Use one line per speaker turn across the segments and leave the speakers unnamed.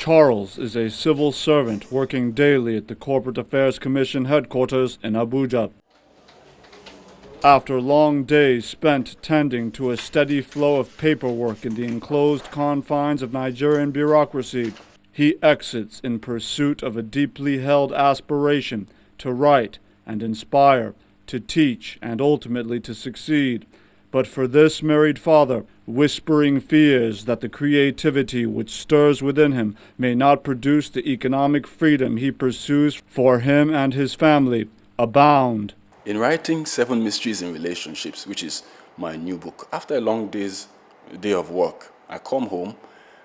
Charles is a civil servant working daily at the Corporate Affairs Commission headquarters in Abuja. After long days spent tending to a steady flow of paperwork in the enclosed confines of Nigerian bureaucracy, he exits in pursuit of a deeply held aspiration to write and inspire, to teach and ultimately to succeed. But for this married father, whispering fears that the creativity which stirs within him may not produce the economic freedom he pursues for him and his family abound.
In writing 7 Mysteries in Relationships, which is my new book, after a long day of work, I come home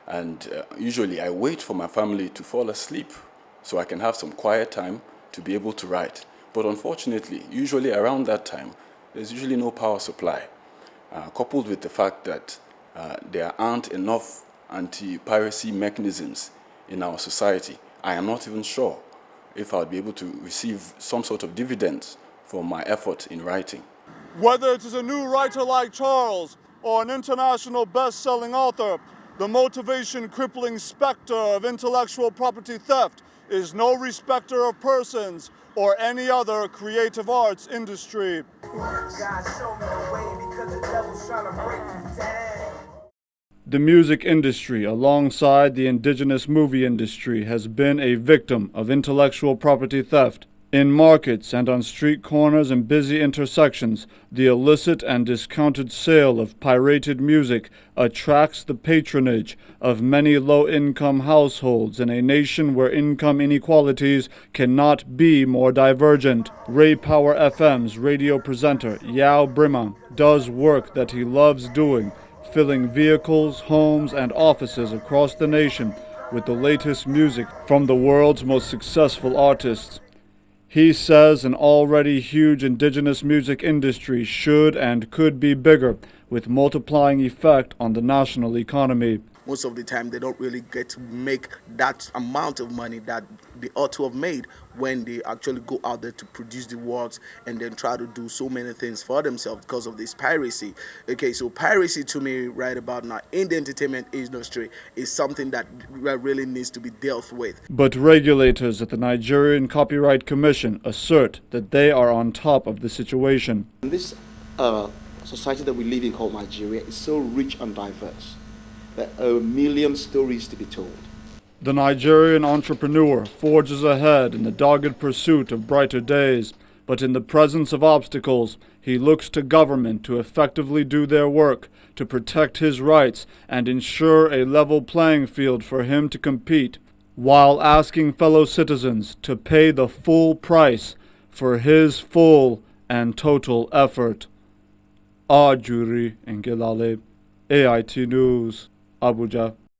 and usually I wait for my family to fall asleep so I can have some quiet time to be able to write. But unfortunately, usually around that time, there's usually no power supply. Coupled with the fact that there aren't enough anti-piracy mechanisms in our society, I am not even sure if I'll be able to receive some sort of dividends for my effort in writing.
Whether it is a new writer like Charles or an international best-selling author, the motivation-crippling specter of intellectual property theft is no respecter of persons or any other creative arts industry. The music industry, alongside the indigenous movie industry, has been a victim of intellectual property theft. In markets and on street corners and busy intersections, the illicit and discounted sale of pirated music attracts the patronage of many low-income households in a nation where income inequalities cannot be more divergent. Ray Power FM's radio presenter, Yao Brima, does work that he loves doing, filling vehicles, homes, and offices across the nation with the latest music from the world's most successful artists. He says an already huge indigenous music industry should and could be bigger, with multiplying effect on the national economy.
Most of the time, they don't really get to make that amount of money that they ought to have made when they actually go out there to produce the works and then try to do so many things for themselves because of this piracy. Okay, so piracy to me right about now in the entertainment industry is something that really needs to be dealt with.
But regulators at the Nigerian Copyright Commission assert that they are on top of the situation.
This society that we live in called Nigeria is so rich and diverse. There are a million stories to be told.
The Nigerian entrepreneur forges ahead in the dogged pursuit of brighter days, but in the presence of obstacles, he looks to government to effectively do their work, to protect his rights and ensure a level playing field for him to compete, while asking fellow citizens to pay the full price for his full and total effort. Ajuri Ngelale, AIT News, Abuja.